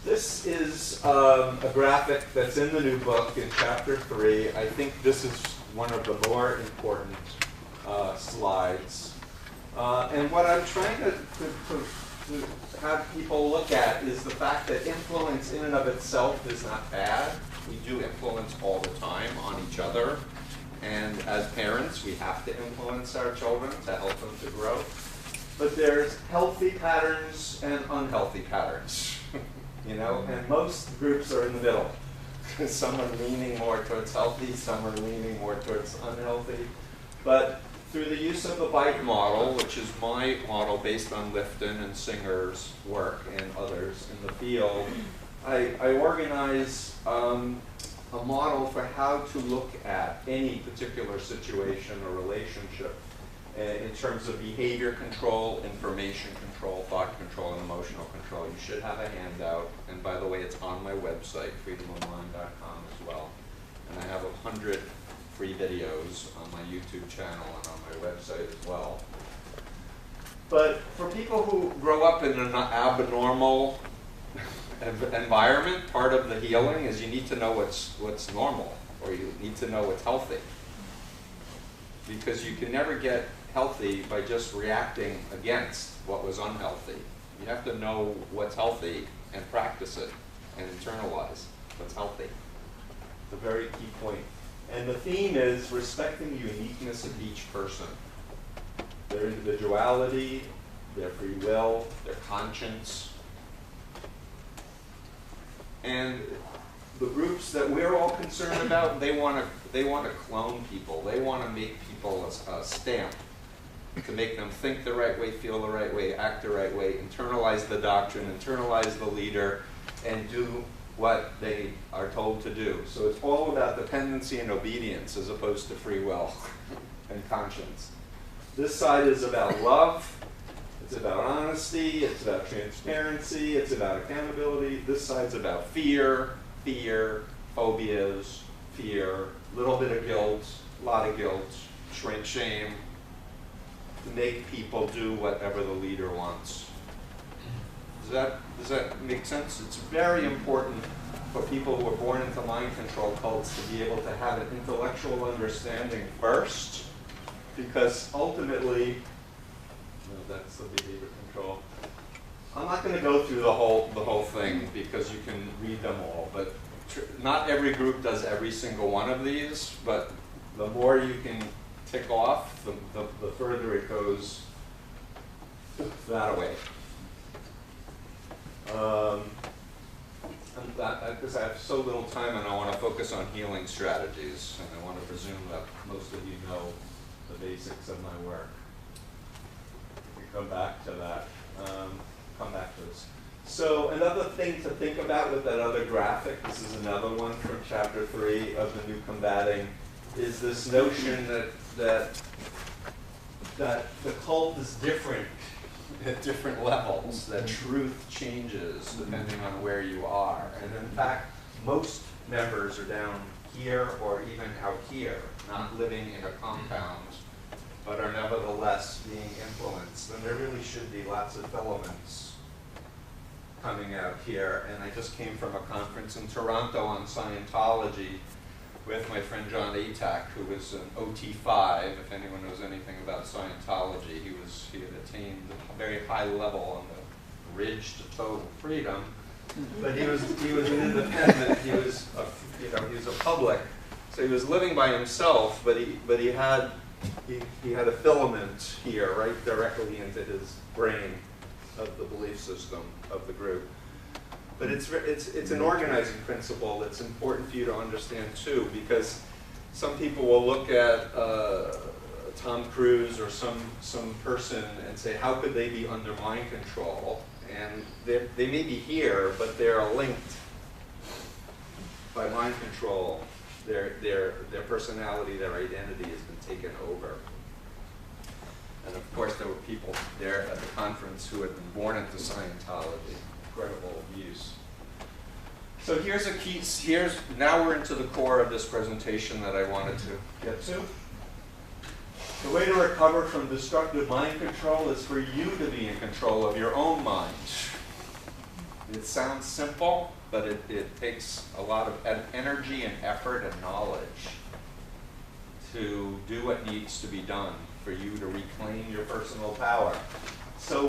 This is a graphic that's in the new book in chapter 3. I think this is one of the more important slides. And what I'm trying to have people look at is the fact that influence in and of itself is not bad. We do influence all the time on each other. And as parents, we have to influence our children to help them to grow. But there's healthy patterns and unhealthy patterns. You know, and most groups are in the middle. Some are leaning more towards healthy, some are leaning more towards unhealthy. But through the use of the bite model, which is my model based on Lifton and Singer's work and others in the field, I organize a model for how to look at any particular situation or relationship in terms of behavior control, information control, thought control, and emotional control. You should have a handout. And by the way, it's on my website, freedomonline.com as well. And I have 100 free videos on my YouTube channel and on my website as well. But for people who grow up in an abnormal environment, part of the healing is you need to know what's normal, or you need to know what's healthy. Because you can never get healthy by just reacting against what was unhealthy. You have to know what's healthy and practice it and internalize what's healthy. It's a very key point. And the theme is respecting the uniqueness of each person. Their individuality, their free will, their conscience. And the groups that we're all concerned about, they want to clone people. They want to make people a stamp, to make them think the right way, feel the right way, act the right way, internalize the doctrine, internalize the leader, and do what they are told to do. So it's all about dependency and obedience as opposed to free will and conscience. This side is about love. It's about honesty. It's about transparency. It's about accountability. This side's about fear, phobias, fear, a little bit of guilt, a lot of guilt, shame, to make people do whatever the leader wants. Does that make sense? It's very important for people who are born into mind control cults to be able to have an intellectual understanding first, because ultimately, that's the behavior control. I'm not going to go through the whole thing because you can read them all, but not every group does every single one of these, but the more you can tick off, the further it goes that way. Because I have so little time and I want to focus on healing strategies, and I want to presume that most of you know the basics of my work. We can come back to that. Come back to this. So another thing to think about with that other graphic, this is another one from chapter 3 of the New Combating, is this notion that the cult is different at different levels, that truth changes depending on where you are. And in fact, most members are down here or even out here, not living in a compound, but are nevertheless being influenced. And there really should be lots of filaments coming out here. And I just came from a conference in Toronto on Scientology with my friend John Atack, who was an OT5. If anyone knows anything about Scientology, he had attained a very high level on the ridge to total freedom. But he was an independent. He was a public. So he was living by himself, but he had a filament here, right directly into his brain of the belief system of the group. But it's an organizing principle that's important for you to understand too, because some people will look at Tom Cruise or some person and say, how could they be under mind control? And they may be here, but they're linked by mind control. Their personality, their identity has been taken over. And of course, there were people there at the conference who had been born into Scientology. Incredible abuse. So now we're into the core of this presentation that I wanted to get to. The way to recover from destructive mind control is for you to be in control of your own mind. It sounds simple, but it takes a lot of energy and effort and knowledge to do what needs to be done for you to reclaim your personal power. So